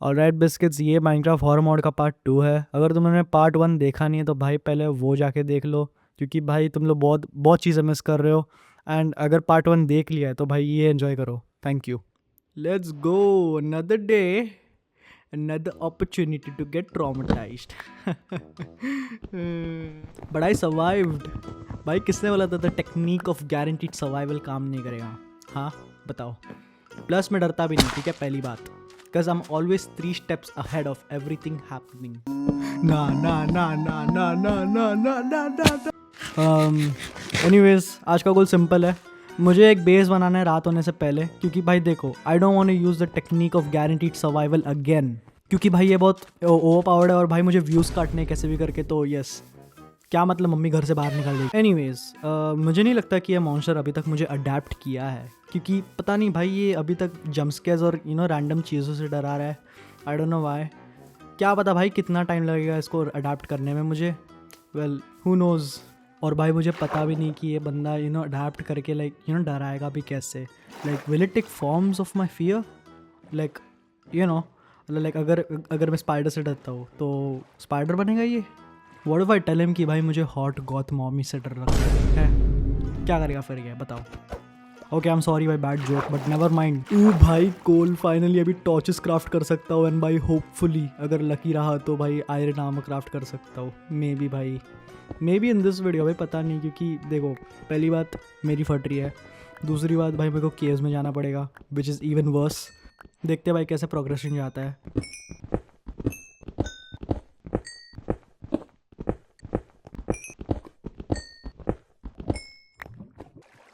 Alright biscuits, ये Minecraft horror mode का part 2 है। अगर तुमने पार्ट 1 देखा नहीं है तो भाई पहले वो जाके देख लो, क्योंकि भाई तुम लोग बहुत बहुत चीज़ें मिस कर रहे हो। एंड अगर पार्ट 1 देख लिया है तो भाई ये एंजॉय करो। Thank you. Let's go, another day, another opportunity to get traumatized. But I survived. भाई किसने बोला था the technique of guaranteed survival काम नहीं करेगा? हाँ बताओ। प्लस मैं डरता भी नहीं, ठीक है, पहली बात, because I am always 3 steps ahead of everything happening. ना ना ना ना ना ना ना ना ना ना। एनीवेज, आज का गोल सिंपल है। मुझे एक बेस बनाना है रात होने से पहले, क्योंकि भाई देखो, I don't want to use the technique of guaranteed survival again, क्योंकि भाई ये बहुत ओवर पावर्ड है और भाई मुझे व्यूज़ काटने कैसे भी करके, तो यस, क्या मतलब मम्मी घर से बाहर निकाल देगी। एनीवेज, मुझे नहीं लगता कि ये मॉन्स्टर अभी तक मुझे अडेप्ट किया है, क्योंकि पता नहीं भाई ये अभी तक जम्पस्केयर्स और रैंडम चीज़ों से डरा रहा है। I don't know why. क्या पता भाई कितना टाइम लगेगा इसको अडेप्ट करने में मुझे। Well, who nose. और भाई मुझे पता भी नहीं कि ये बंदा अडेप्ट करके डराएगा भी कैसे। Like will it take forms of my fear, like like अगर मैं स्पाइडर से डरता हूँ तो स्पाइडर बनेगा ये। What if I tell him कि भाई मुझे हॉट गॉथ मॉमी से डर लगता है, क्या करेगा फिर ये बताओ। ओके, आई एम सॉरी भाई, bad joke, but never mind. ओ भाई कोल, फाइनली अभी टॉर्चेस क्राफ्ट कर सकता हूँ। एंड भाई होपफुली अगर लकी रहा तो भाई आयरन आर्मर क्राफ्ट कर सकता हूँ। मे बी भाई, may be in this video भाई, पता नहीं, क्योंकि देखो पहली बात मेरी फट रही है, दूसरी बात भाई मेरे को केव्स में जाना पड़ेगा, विच इज़ इवन वर्स। देखते भाई कैसे प्रोग्रेशन जाता है।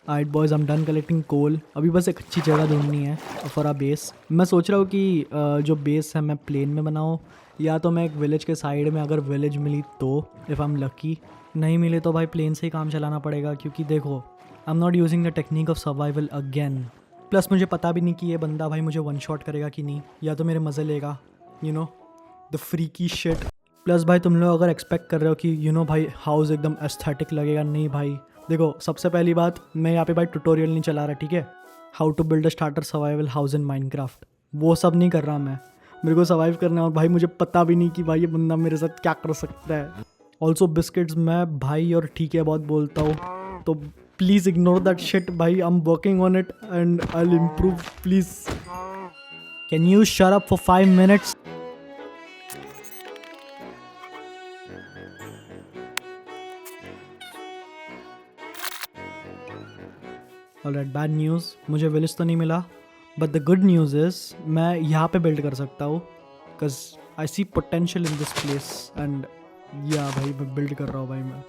Aight boys, I am done collecting coal. अभी बस एक अच्छी जगह ढूंढनी है फॉर अ बेस। मैं सोच रहा हूँ कि जो बेस है मैं प्लेन में बनाऊँ, या तो मैं एक विलेज के साइड में, अगर विलेज मिली तो, इफ़ आई एम लकी, नहीं मिले तो भाई प्लेन से ही काम चलाना पड़ेगा, क्योंकि देखो I am not using the technique of survival again. Plus मुझे पता भी नहीं कि ये बंदा भाई मुझे वन शॉट करेगा कि नहीं, या तो मेरे मज़े लेगा, द फ्रीकी शिट। प्लस भाई तुम लोग अगर एक्सपेक्ट कर रहे हो कि भाई हाउस एकदम एस्थेटिक लगेगा, नहीं भाई। देखो सबसे पहली बात, मैं यहाँ पे भाई ट्यूटोरियल नहीं चला रहा, ठीक है, how to build a starter survival house in Minecraft, वो सब नहीं कर रहा मैं। मेरे को सर्वाइव करना है, और भाई मुझे पता भी नहीं कि भाई ये बंदा मेरे साथ क्या कर सकता है। ऑल्सो बिस्किट्स, मैं भाई और ठीक है बहुत बोलता हूँ, तो प्लीज़ इग्नोर दैट शिट भाई। I am working on it and I will improve, please. Can you shut up for 5 minutes? Alright, bad news, मुझे विलेज तो नहीं मिला, but the good news is मैं यहाँ पे बिल्ड कर सकता हूँ, because I see potential in this place. And या भाई मैं बिल्ड कर रहा हूँ भाई मैं।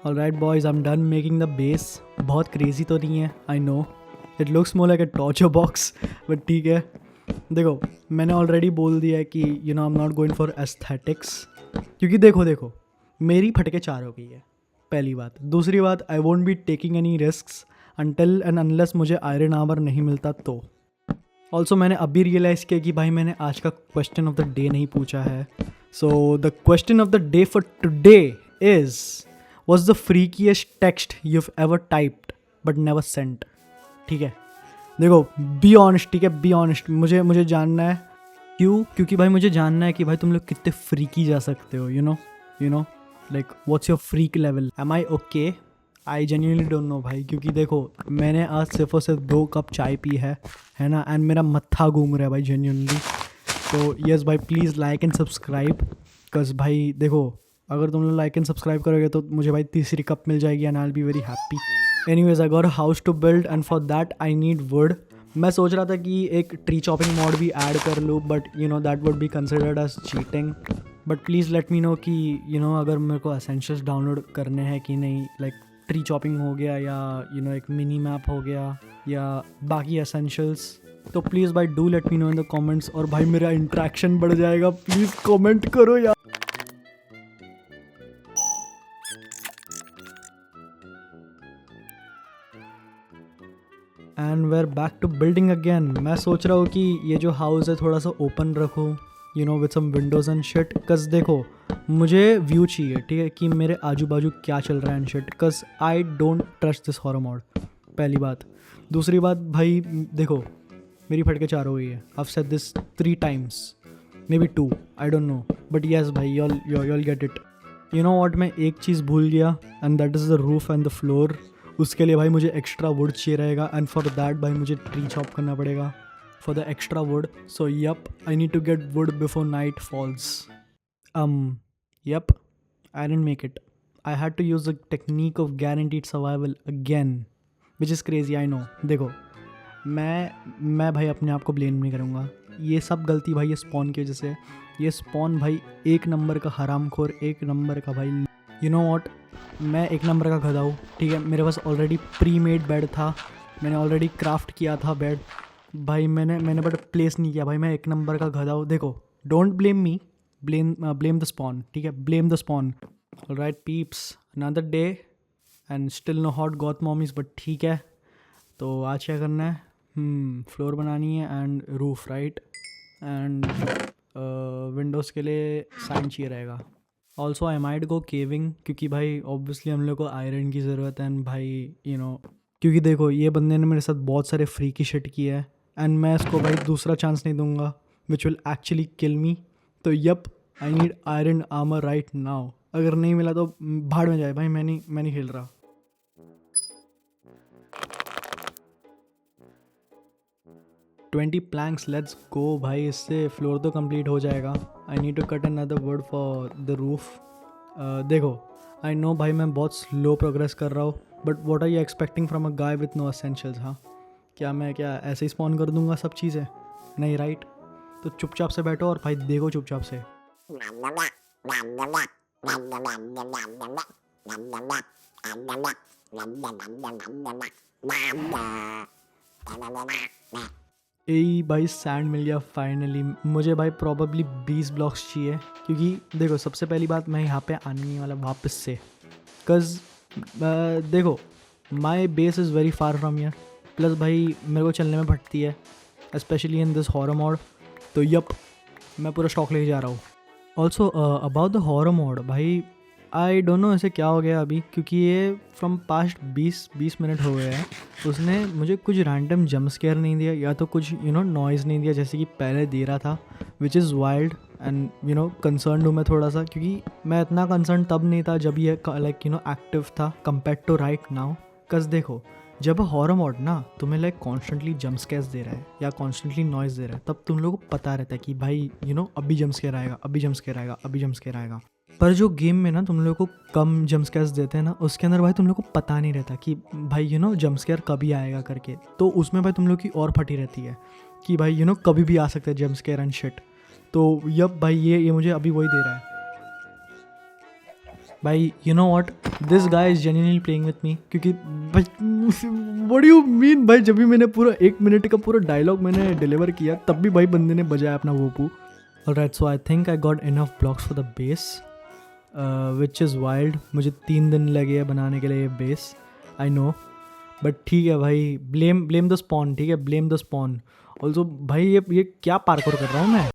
Alright boys, I am done making the base. बहुत क्रेजी तो नहीं है, I know it looks more like a torture box, but ठीक है। देखो मैंने ऑलरेडी बोल दिया है कि I am not going for aesthetics, क्योंकि देखो मेरी फटके 4 हो गई है, पहली बात। दूसरी बात, I won't be taking any risks until and unless मुझे आयरन आर्मर नहीं मिलता तो। ऑल्सो मैंने अभी रियलाइज़ किया कि भाई मैंने आज का क्वेश्चन ऑफ द डे नहीं पूछा है। So the question of the day for today is, was the freakiest text you ever typed but never sent? ठीक है, देखो बी ऑनेस्ट, ठीक है, बी ऑनेस्ट। मुझे जानना है क्यों, क्योंकि भाई मुझे जानना है कि भाई तुम लोग कितने फ्रीकी जा सकते हो, you know like what's your freak level. Am I okay? I genuinely don't know भाई, क्योंकि देखो मैंने आज सिर्फ और सिर्फ 2 कप चाय पी है ना, एंड मेरा मत्था घूम रहा है भाई जेन्युइनली। तो यस भाई, please like and subscribe, because भाई देखो अगर तुम लोग लाइक एंड सब्सक्राइब करोगे तो मुझे भाई तीसरी कप मिल जाएगी and I will be very happy. Anyways, I got a house to build and for that I need wood. मैं सोच रहा था कि एक ट्री चॉपिंग मॉड भी ऐड कर लूँ, but that would be considered as cheating. But please let me know कि अगर मेरे को एसेंशियल्स डाउनलोड करने हैं कि नहीं, लाइक ट्री चॉपिंग हो गया, या एक मिनी मैप हो गया, या बाकी एसेंशियल्स, तो प्लीज़ भाई do let me no in the comments. और भाई मेरा इंट्रैक्शन बढ़ जाएगा, प्लीज़ कमेंट करो यार। And we are back to building again. मैं सोच रहा हूँ कि ये जो हाउस है थोड़ा सा ओपन रखूँ, with some windows and shit, cause देखो मुझे व्यू चाहिए, ठीक है, कि मेरे आजू बाजू क्या चल रहा है and shit, cause I don't trust this horror mode. पहली बात। दूसरी बात भाई देखो, मेरी फटके 4 हो गई है। I've said this 3 times, maybe 2, I don't know, but yes भाई, you'll get it. You know what, मैं एक चीज़ भूल गया, and that is the roof and the floor. उसके लिए भाई मुझे एक्स्ट्रा वुड चाहिए रहेगा, एंड फॉर दैट भाई मुझे ट्री चॉप करना पड़ेगा for the extra wood. So yup, I need to get wood before night falls. Yep, I didn't make it. I had to use the technique of guaranteed survival again, which is crazy, I know. देखो, मैं भाई अपने आप को blame नहीं करूँगा. ये सब गलती भाई ये स्पॉन की वजह से. ये स्पॉन भाई एक नंबर का हरामखोर, एक नंबर का भाई. यू नो व्हाट, मैं एक नंबर का गधा हूँ, ठीक है. मेरे पास ऑलरेडी प्री मेड बेड था, मैंने ऑलरेडी क्राफ्ट किया था बेड भाई. मैंने बट प्लेस नहीं किया भाई. मैं एक नंबर का गधा हूँ. देखो, don't blame me, blame the spawn, ठीक है. blame the spawn. Alright peeps, another day and still no hot goth mommies, but ठीक है. तो आज क्या करना है? फ्लोर बनानी है and roof, right. And Windows के लिए साइन चाहिए रहेगा. Also I might go caving, क्योंकि भाई ऑब्वियसली हम लोग को आयरन की ज़रूरत है. एंड भाई यू नो, क्योंकि देखो ये बंदे ने मेरे साथ बहुत सारे फ्री की शिट की है, एंड मैं इसको भाई दूसरा चांस नहीं दूंगा which will actually kill me. तो yup, I need iron armour right now. अगर नहीं मिला तो भाड़ में जाए भाई, मैं नहीं खेल रहा. ट्वेंटी प्लैंक्स, लेट्स गो भाई. इससे फ्लोर तो कंप्लीट हो जाएगा. I need to cut another wood for the roof. देखो, आई नो भाई मैं बहुत स्लो प्रोग्रेस कर रहा हूँ, but what are you expecting from a guy with no essentials? हाँ, क्या ऐसे ही स्पॉन कर दूंगा सब चीज़ें? नहीं, राइट. तो चुपचाप से बैठो और भाई देखो चुपचाप से. ए भाई सैंड मिल गया फाइनली. मुझे भाई प्रॉबली 20 ब्लॉक्स चाहिए, क्योंकि देखो सबसे पहली बात, मैं यहाँ पे आने नहीं वाला वापस से. बिकॉज देखो, my base is very far from here. Plus भाई मेरे को चलने में फटती है, specially in this horror mode. तो यप, मैं पूरा स्टॉक लेके जा रहा हूँ. Also about the horror mode भाई, आई डोंट नो ऐसे क्या हो गया अभी, क्योंकि ये फ्रॉम पास्ट 20 मिनट हो गए हैं. उसने मुझे कुछ रैंडम जंप स्केयर नहीं दिया, या तो कुछ नॉइज़ नहीं दिया जैसे कि पहले दे रहा था, विच इज़ वाइल्ड. एंड कंसर्न हूँ मैं थोड़ा सा, क्योंकि मैं इतना कंसर्न तब नहीं था जब ये लाइक एक्टिव था कंपेयर टू राइट नाउ. कस देखो, जब हॉरर मोड ना तुम्हें लाइक कॉन्स्टेंटली जंप स्केयर्स दे रहा है या कॉन्स्टेंटली नॉइज़ दे रहा है, तब तुम लोगों को पता रहता है कि भाई अभी जंप स्केयर आएगा, अभी जंप स्केयर आएगा, अभी जंप स्केयर आएगा. पर जो गेम में ना तुम लोगों को कम जंप स्केयर्स देते हैं ना, उसके अंदर भाई तुम लोगों को पता नहीं रहता कि भाई जंप स्केयर कभी आएगा करके. तो उसमें भाई तुम लोग की और फटी रहती है कि भाई कभी भी आ सकता है जंप स्केयर एंड शिट. तो यप भाई, ये मुझे अभी वही दे रहा है भाई. You know what, this guy is genuinely playing with me, क्योंकि भाई व्हाट डू यू मीन भाई, जब भी मैंने पूरा 1 मिनट का पूरा डायलॉग मैंने डिलीवर किया, तब भी भाई बंदे ने बजाया अपना वोपू. Alright, so I think I got enough blocks for the base, which is wild. मुझे 3 दिन लगे बनाने के लिए ये बेस, आई नो. बट ठीक है भाई, ब्लेम द स्पॉन, ठीक है, ब्लेम द स्पॉन. ऑल्सो भाई ये क्या पार्कोर कर रहा हूँ मैं.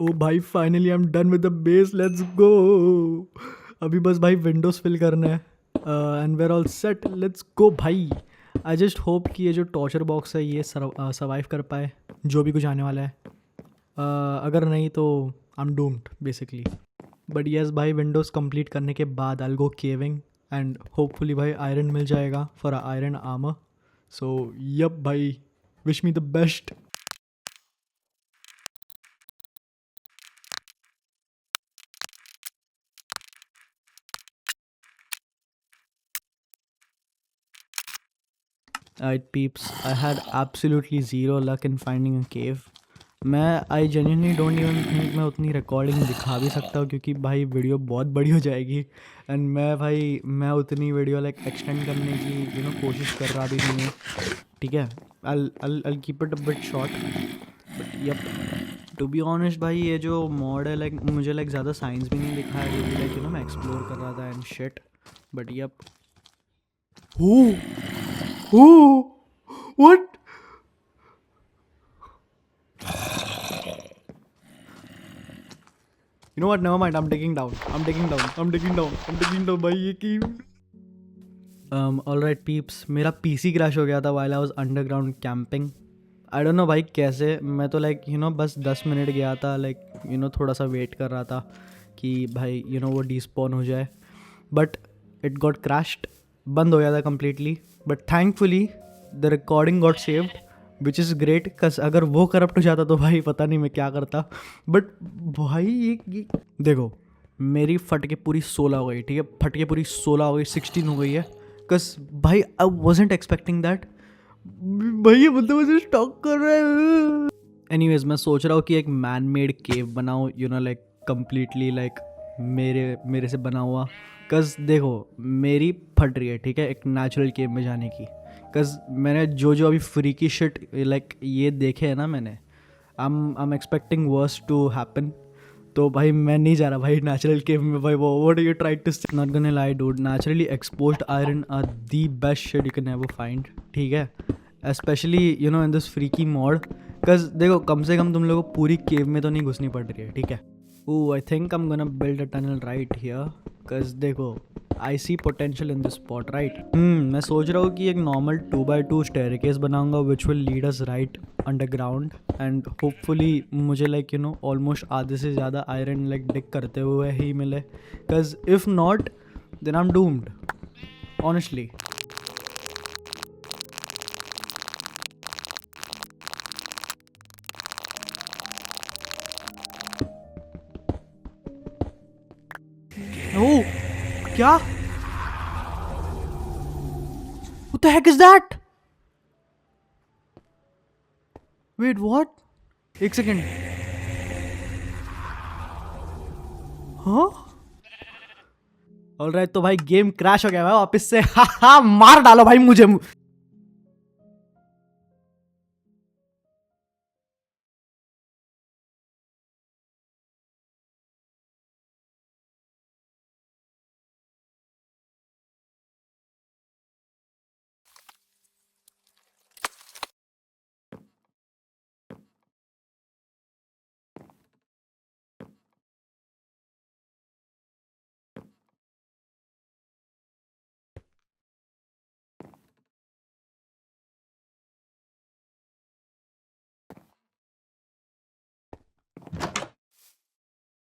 ओ भाई finally I am done with the base, let's go. अभी बस भाई विंडोज़ फिल करना है and we're all set, let's go भाई. आई जस्ट होप कि ये जो टॉर्चर बॉक्स है ये सर्वाइव कर पाए जो भी कुछ आने वाला है. अगर नहीं तो I am doomed basically. But yes भाई, विंडोज़ कंप्लीट करने के बाद I will go caving and hopefully भाई आयरन मिल जाएगा for iron armour. So yup भाई, wish me the best. Alright peeps, I had absolutely zero luck in finding a cave. I genuinely don't even think मैं उतनी recording दिखा भी सकता हूँ, क्योंकि भाई वीडियो बहुत बड़ी हो जाएगी. एंड मैं उतनी वीडियो लाइक एक्सटेंड करने की कोशिश कर रहा भी नहीं हूँ, ठीक है. I'll keep it a bit short. But yep, to be honest भाई, ये जो मॉड है लाइक मुझे लाइक ज़्यादा साइंस भी नहीं दिखाया, क्योंकि लाइक मैं एक्सप्लोर कर रहा था and shit. But yep. Oh, what? You know what? Never mind. I'm taking down भाई ये की. All right peeps. मेरा PC क्रैश हो गया था while I was underground camping. I don't know भाई कैसे. मैं तो like you know बस 10 मिनट गया था, like you know थोड़ा सा वेट कर रहा था कि भाई you know वो despawn हो जाए. But it got crashed. बंद हो गया था completely. But thankfully the recording got saved. Which is great, cause अगर वो करप्ट हो जाता तो भाई पता नहीं मैं क्या करता. बट भाई ये देखो, मेरी फट के पूरी 16 हो गई, ठीक है, फट के पूरी 16 हो गई, 16 हो गई है. कस भाई आई वॉजेंट एक्सपेक्टिंग दैट. भाई ये मतलब मुझे स्टॉक कर रहा है. एनीवेज मैं सोच रहा हूँ कि एक मैन मेड केव बनाऊँ, you know like completely like मेरे से बना हुआ. कस देखो मेरी फट रही है, ठीक है, एक नेचुरल केव में जाने की. कस मैंने जो अभी फ्रीकी शिट लाइक ये देखे हैं ना मैंने, I am expecting worse to happen. तो भाई मैं नहीं जा रहा भाई नेचुरल केव में. भाई वो what are you trying to say? Not gonna lie dude, naturally exposed iron are the best shit you can ever find, ठीक है, especially you know in this freaky mod. Cause देखो कम से कम तुम लोगों को पूरी केव में तो नहीं घुसनी पड़ रही है, ठीक है. Oh I think I am gonna build a tunnel right here. Cause देखो I see potential in this spot right. मैं सोच रहा हूँ कि एक नॉर्मल 2x2 स्टेयरकेस बनाऊंगा which will lead us right underground. And hopefully मुझे लाइक यू नो ऑलमोस्ट आधे से ज़्यादा आयरन लाइक डिग करते हुए ही मिले. Cause if not then I am doomed honestly. Oh, क्या? What the heck is that? Wait, what? एक सेकेंड. हाँ? ऑलराइट तो भाई गेम क्रैश हो गया है वापस से. मार डालो भाई मुझे.